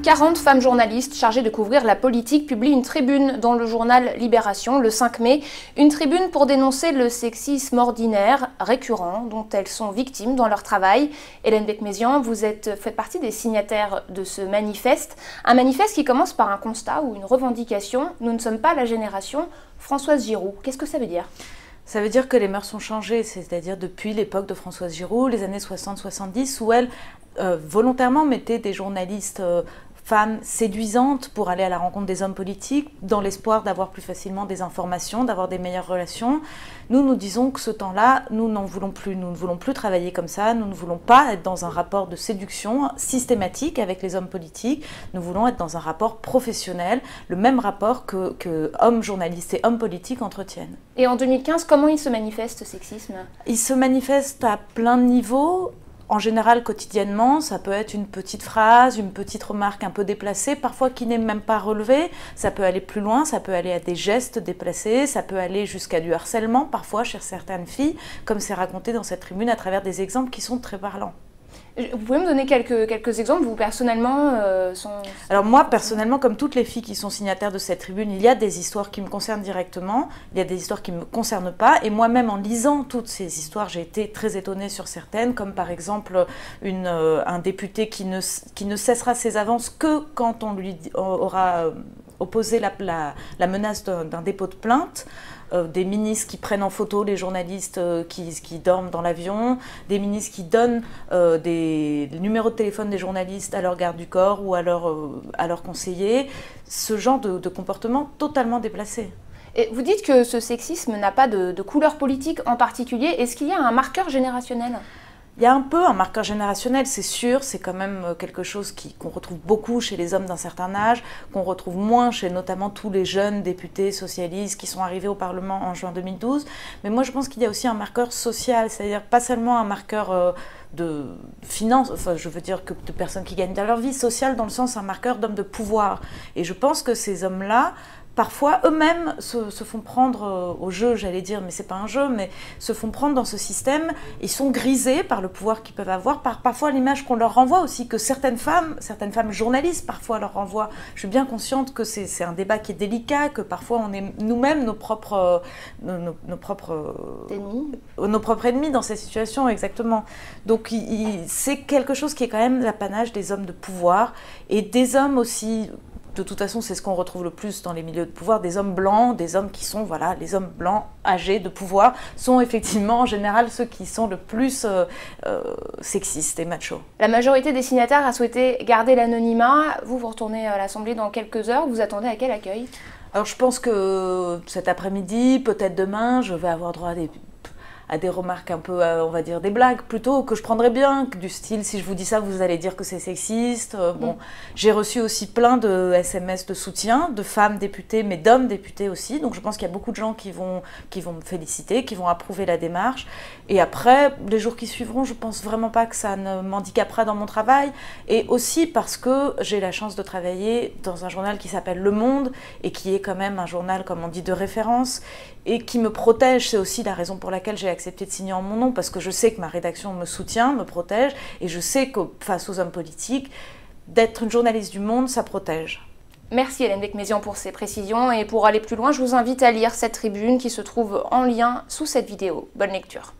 40 femmes journalistes chargées de couvrir la politique publient une tribune dans le journal Libération le 5 mai. Une tribune pour dénoncer le sexisme ordinaire, récurrent, dont elles sont victimes dans leur travail. Hélène Becmézian, vous faites partie des signataires de ce manifeste. Un manifeste qui commence par un constat ou une revendication. Nous ne sommes pas la génération Françoise Giroud. Qu'est-ce que ça veut dire ? Ça veut dire que les mœurs ont changé, c'est-à-dire depuis l'époque de Françoise Giroud, les années 60-70, où elle volontairement mettait des journalistes femmes séduisantes pour aller à la rencontre des hommes politiques, dans l'espoir d'avoir plus facilement des informations, d'avoir des meilleures relations. Nous disons que ce temps-là, nous n'en voulons plus. Nous ne voulons plus travailler comme ça. Nous ne voulons pas être dans un rapport de séduction systématique avec les hommes politiques. Nous voulons être dans un rapport professionnel, le même rapport que hommes journalistes et hommes politiques entretiennent. Et en 2015, comment il se manifeste, ce sexisme ? Il se manifeste à plein de niveaux. En général, quotidiennement, ça peut être une petite phrase, une petite remarque un peu déplacée, parfois qui n'est même pas relevée. Ça peut aller plus loin, ça peut aller à des gestes déplacés, ça peut aller jusqu'à du harcèlement, parfois chez certaines filles, comme c'est raconté dans cette tribune à travers des exemples qui sont très parlants. Vous pouvez me donner quelques exemples, vous personnellement Alors moi, personnellement, comme toutes les filles qui sont signataires de cette tribune, il y a des histoires qui me concernent directement, il y a des histoires qui ne me concernent pas, et moi-même en lisant toutes ces histoires, j'ai été très étonnée sur certaines, comme par exemple un député qui ne cessera ses avances que quand on lui aura opposé la menace d'un dépôt de plainte. Des ministres qui prennent en photo les journalistes qui dorment dans l'avion, des ministres qui donnent des numéros de téléphone des journalistes à leur garde du corps ou à leurs conseillers, ce genre de comportement totalement déplacé. Et vous dites que ce sexisme n'a pas de couleur politique en particulier. Est-ce qu'il y a un marqueur générationnel ? Il y a un peu un marqueur générationnel, c'est sûr, c'est quand même quelque chose qu'on retrouve beaucoup chez les hommes d'un certain âge, qu'on retrouve moins chez notamment tous les jeunes députés socialistes qui sont arrivés au Parlement en juin 2012. Mais moi je pense qu'il y a aussi un marqueur social, c'est-à-dire pas seulement un marqueur de finance, enfin je veux dire que de personnes qui gagnent dans leur vie, sociale dans le sens un marqueur d'hommes de pouvoir. Et je pense que ces hommes-là, parfois, eux-mêmes se font prendre au jeu, j'allais dire, mais c'est pas un jeu, mais se font prendre dans ce système. Ils sont grisés par le pouvoir qu'ils peuvent avoir, par parfois l'image qu'on leur renvoie aussi, que certaines femmes journalistes parfois leur renvoient. Je suis bien consciente que c'est un débat qui est délicat, que parfois on est nous-mêmes nos propres ennemis dans cette situation, exactement. Donc c'est quelque chose qui est quand même l'apanage des hommes de pouvoir et des hommes aussi. De toute façon, c'est ce qu'on retrouve le plus dans les milieux de pouvoir, des hommes blancs, des hommes qui sont, voilà, les hommes blancs âgés de pouvoir sont effectivement en général ceux qui sont le plus sexistes et machos. La majorité des signataires a souhaité garder l'anonymat. Vous retournez à l'Assemblée dans quelques heures. Vous attendez à quel accueil ? Alors je pense que cet après-midi, peut-être demain, je vais avoir droit à des remarques un peu, on va dire, des blagues plutôt, que je prendrais bien, du style, si je vous dis ça, vous allez dire que c'est sexiste. Bon, j'ai reçu aussi plein de SMS de soutien, de femmes députées, mais d'hommes députés aussi, donc je pense qu'il y a beaucoup de gens qui vont me féliciter, qui vont approuver la démarche. Et après, les jours qui suivront, je pense vraiment pas que ça ne m'handicapera dans mon travail, et aussi parce que j'ai la chance de travailler dans un journal qui s'appelle Le Monde, et qui est quand même un journal, comme on dit, de référence, et qui me protège. C'est aussi la raison pour laquelle j'ai accepté de signer en mon nom, parce que je sais que ma rédaction me soutient, me protège, et je sais que face aux hommes politiques, d'être une journaliste du Monde, ça protège. Merci Hélène Becmézian pour ces précisions, et pour aller plus loin, je vous invite à lire cette tribune qui se trouve en lien sous cette vidéo. Bonne lecture.